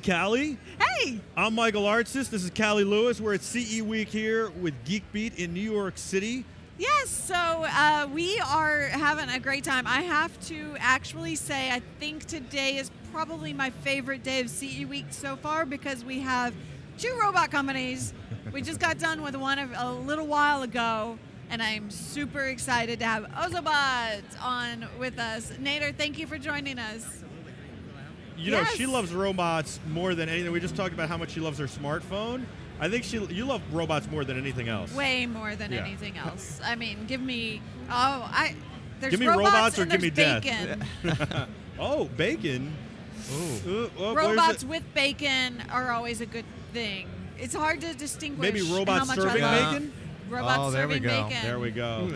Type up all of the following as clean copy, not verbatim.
Callie. Hey! I'm Michael Artsis. This is Callie Lewis. We're at CE Week here with Geek Beat in New York City. Yes, so we are having a great time. I have to actually say I think today is probably my favorite day of CE Week so far because we have 2 robot companies. We just got done with one a little while ago, and I'm super excited to have OzoBot on with us. Nader, thank you for joining us. You know, she loves robots more than anything. We just talked about how much she loves her smartphone. I think you love robots more than anything else. Way more than anything else. I mean, give me there's give me robots or give me bacon. death. Oh, bacon. Robots with bacon are always a good thing. It's hard to distinguish. Maybe robots how much serving I love bacon? Robots serving bacon. There we go.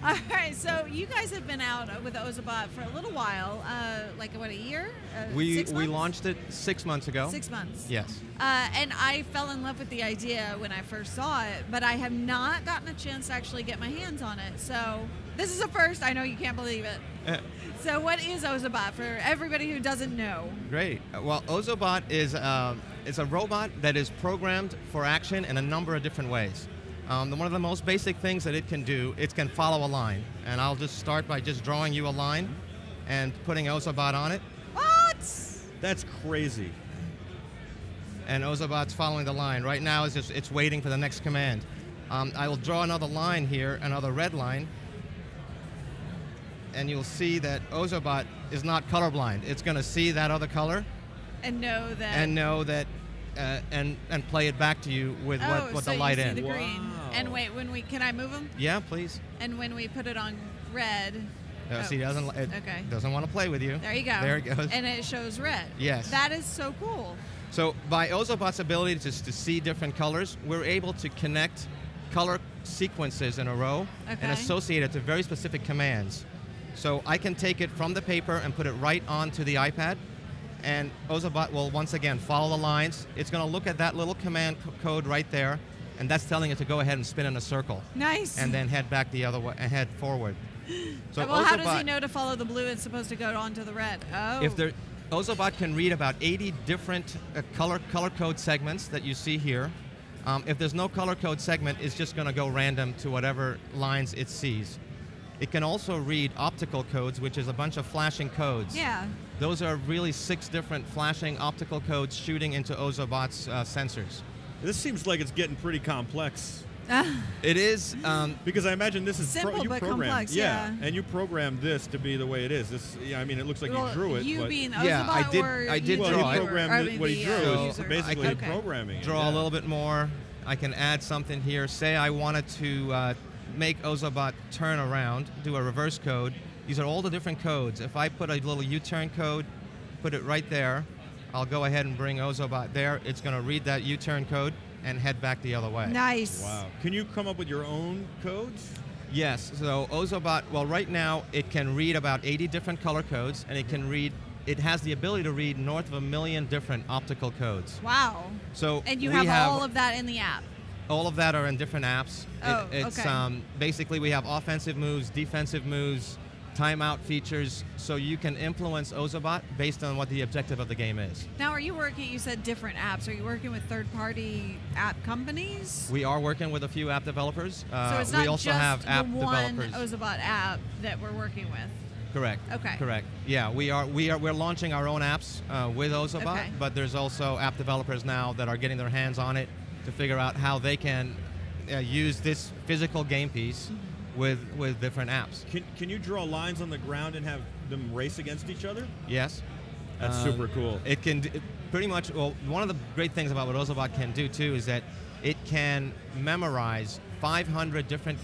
All right, so you guys have been out with OzoBot for a little while, like what, a year? 6 months? We launched it 6 months ago. 6 months. Yes. And I fell in love with the idea when I first saw it, but I have not gotten a chance to actually get my hands on it. So this is a first. I know you can't believe it. So what is OzoBot for everybody who doesn't know? Great. Well, OzoBot is it's a robot that is programmed for action in a number of different ways. One of the most basic things that it can do, it can follow a line. And I'll just start by just drawing you a line and putting OzoBot on it. What? That's crazy. And OzoBot's following the line. Right now, it's waiting for the next command. I will draw another line here, another red line. And you'll see that OzoBot is not colorblind. It's going to see that other color. And know that. And play it back to you with what so the light you see in. the green. And wait, can I move them? Yeah, please. And when we put it on red. See, it doesn't want to play with you. There you go. There it goes. And it shows red. Yes. That is so cool. So by OzoBot's ability to see different colors, we're able to connect color sequences in a row and associate it to very specific commands. So I can take it from the paper and put it right onto the iPad, and OzoBot will once again follow the lines. It's going to look at that little command code right there, and that's telling it to go ahead and spin in a circle. Nice. And then head back the other way, and head forward. So well, how does he know to follow the blue? It's supposed to go onto the red. Oh. OzoBot can read about 80 different color code segments that you see here. If there's no color code segment, it's just going to go random to whatever lines it sees. It can also read optical codes, which is a bunch of flashing codes. Yeah. Those are really 6 different flashing optical codes shooting into OzoBot's sensors. This seems like it's getting pretty complex. It is. Because I imagine this is simple but complex. Yeah, and you programmed this to be the way it is. This, I mean, it looks like you drew it. You but being OzoBot, yeah, I did draw he it. programmed what he drew. So basically programming. Draw a little bit more. I can add something here. Say I wanted to make OzoBot turn around, do a reverse code. These are all the different codes. If I put a little U-turn code, put it right there, I'll go ahead and bring OzoBot there. It's going to read that U-turn code and head back the other way. Nice. Wow. Can you come up with your own codes? Yes. So OzoBot, well, right now it can read about 80 different color codes, and it has the ability to read north of 1 million different optical codes. Wow. So and you have all of that in the app? All of that are in different apps. It's basically we have offensive moves, defensive moves, timeout features, so you can influence OzoBot based on what the objective of the game is. Now, are you working, you said different apps, are you working with third-party app companies? We are working with a few app developers. So it's not we also just have app the one developers. OzoBot app that we're working with? Correct. Okay. Correct. Yeah, we're launching our own apps with OzoBot, but there's also app developers now that are getting their hands on it to figure out how they can use this physical game piece with different apps. Can you draw lines on the ground and have them race against each other? Yes. That's super cool. It can pretty much, well, one of the great things about what OzoBot can do too is that it can memorize 500 different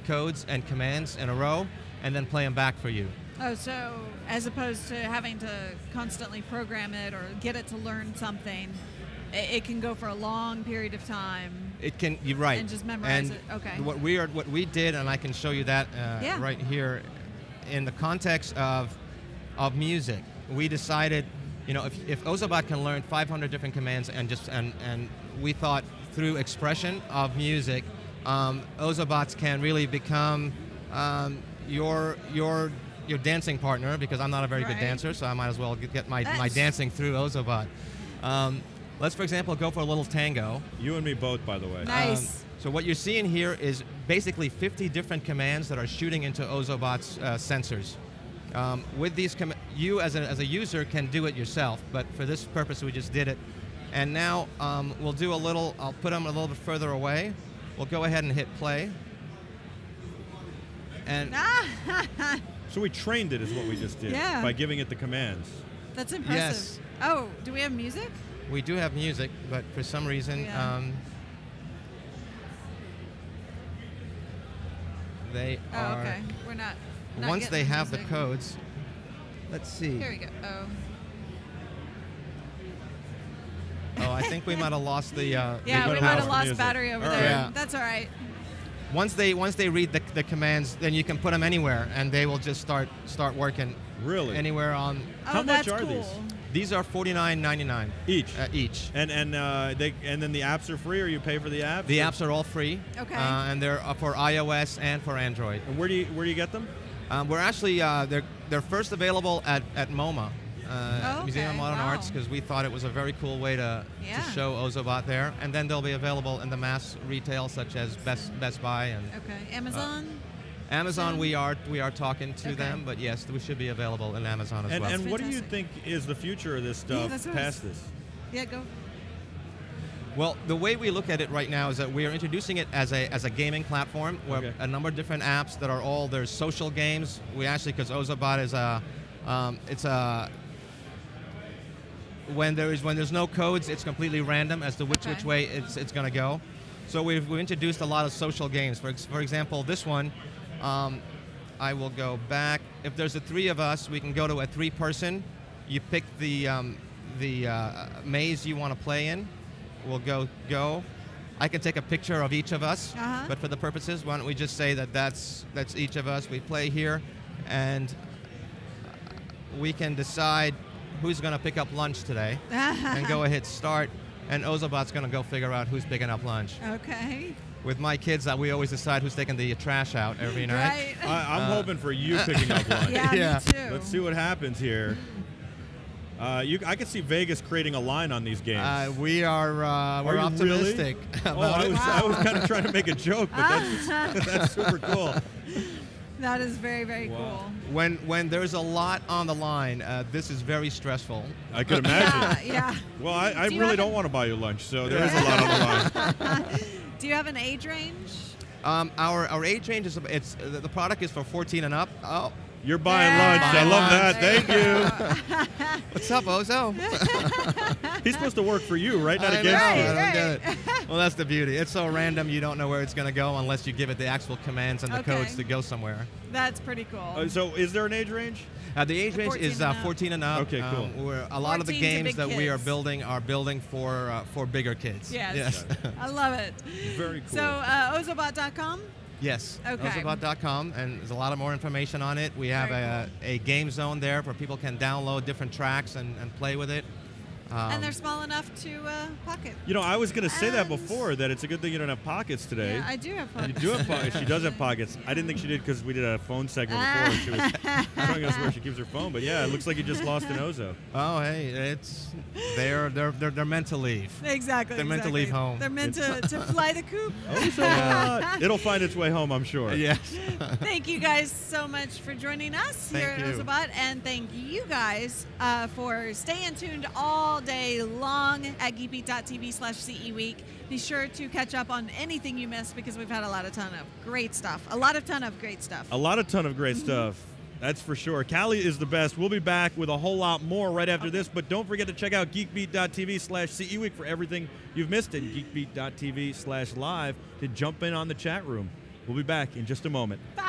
codes and commands in a row and then play them back for you. Oh, so as opposed to having to constantly program it or get it to learn something, it can go for a long period of time. It can, you're right. And just memorize it. Okay. What we did, and I can show you that right here, in the context of music, we decided, you know, if OzoBot can learn 500 different commands and we thought through expression of music, OzoBots can really become your your dancing partner, because I'm not a very good dancer, so I might as well get my dancing through OzoBot. Let's, for example, go for a little tango. You and me both, by the way. Nice. So what you're seeing here is basically 50 different commands that are shooting into OzoBot's sensors. With these, you as a user can do it yourself, but for this purpose, we just did it. And now we'll do a little. I'll put them a little bit further away. We'll go ahead and hit play. And so we trained it, is what we just did, by giving it the commands. That's impressive. Yes. Oh, do we have music? We do have music, but for some reason, they are. Okay. We're not once they have the music. codes, let's see. Here we go. Oh. Oh, I think we might have lost the. Yeah, we might have lost battery over there. Yeah. That's all right. Once they read the commands, then you can put them anywhere, and they will just start working. Really? Anywhere on. How much are these? These are $49.99 each. Each. And then the apps are free, or you pay for the apps? The apps are all free. Okay. And they're for iOS and for Android. And where do you get them? We're actually they're first available at MoMA. Museum of Modern Arts, because we thought it was a very cool way to show OzoBot there, and then they'll be available in the mass retail such as Best Buy and Amazon. Amazon, we are talking to them, but yes, we should be available in Amazon as well. And what do you think is the future of this stuff past this? Yeah, go. Well, the way we look at it right now is that we are introducing it as a gaming platform where a number of different apps that are all, there's social games. We actually, because OzoBot is when there's no codes, it's completely random as to which way it's going to go. So we've introduced a lot of social games. For example, this one, I will go back. If there's the three of us, we can go to a 3-person. You pick the maze you want to play in. We'll go. I can take a picture of each of us, but for the purposes, why don't we just say that that's each of us. We play here, and we can decide who's going to pick up lunch today, and go ahead start, and OzoBot's going to go figure out who's picking up lunch. Okay. With my kids, we always decide who's taking the trash out every night. Right. I'm hoping for you picking up lunch. Yeah, me too. Let's see what happens here. I could see Vegas creating a line on these games. We're optimistic. Really? I was kind of trying to make a joke, but that's super cool. That is very, very cool. When there's a lot on the line, this is very stressful. I could imagine. Yeah. Well, I really don't want to buy you lunch, so there is a lot on the line. Do you have an age range? Our age range is the product is for 14 and up. Oh. You're buying lunch. I love that. Thank you. What's up, Ozo? He's supposed to work for you, right? Not against you. I don't get it. Well, that's the beauty. It's so random, you don't know where it's going to go unless you give it the actual commands and the codes to go somewhere. That's pretty cool. So is there an age range? The age range is 14 and up. Okay, cool. A lot of the games that we are building for bigger kids. Yes. I love it. Very cool. So OzoBot.com? Yes, okay. OzoBot.com, and there's a lot of more information on it. We have a game zone there where people can download different tracks and play with it. And they're small enough to pocket. You know, I was going to say that before, that it's a good thing you don't have pockets today. Yeah, I do have pockets. You do have pockets. She does have pockets. I didn't think she did because we did a phone segment before and she was showing us where she keeps her phone. But yeah, it looks like you just lost an Ozo. Oh, hey, they're meant to leave. Exactly. They're meant to leave home. They're meant to fly the coop. OzoBot. It'll find its way home, I'm sure. Yes. Thank you guys so much for joining us here at OzoBot, and thank you guys for staying tuned all day long at geekbeat.tv/CE Week. Be sure to catch up on anything you missed because we've had a ton of great stuff. A lot of great stuff. That's for sure. Callie is the best. We'll be back with a whole lot more right after this, but don't forget to check out geekbeat.tv/CE Week for everything you've missed, and geekbeat.tv/live to jump in on the chat room. We'll be back in just a moment. Bye.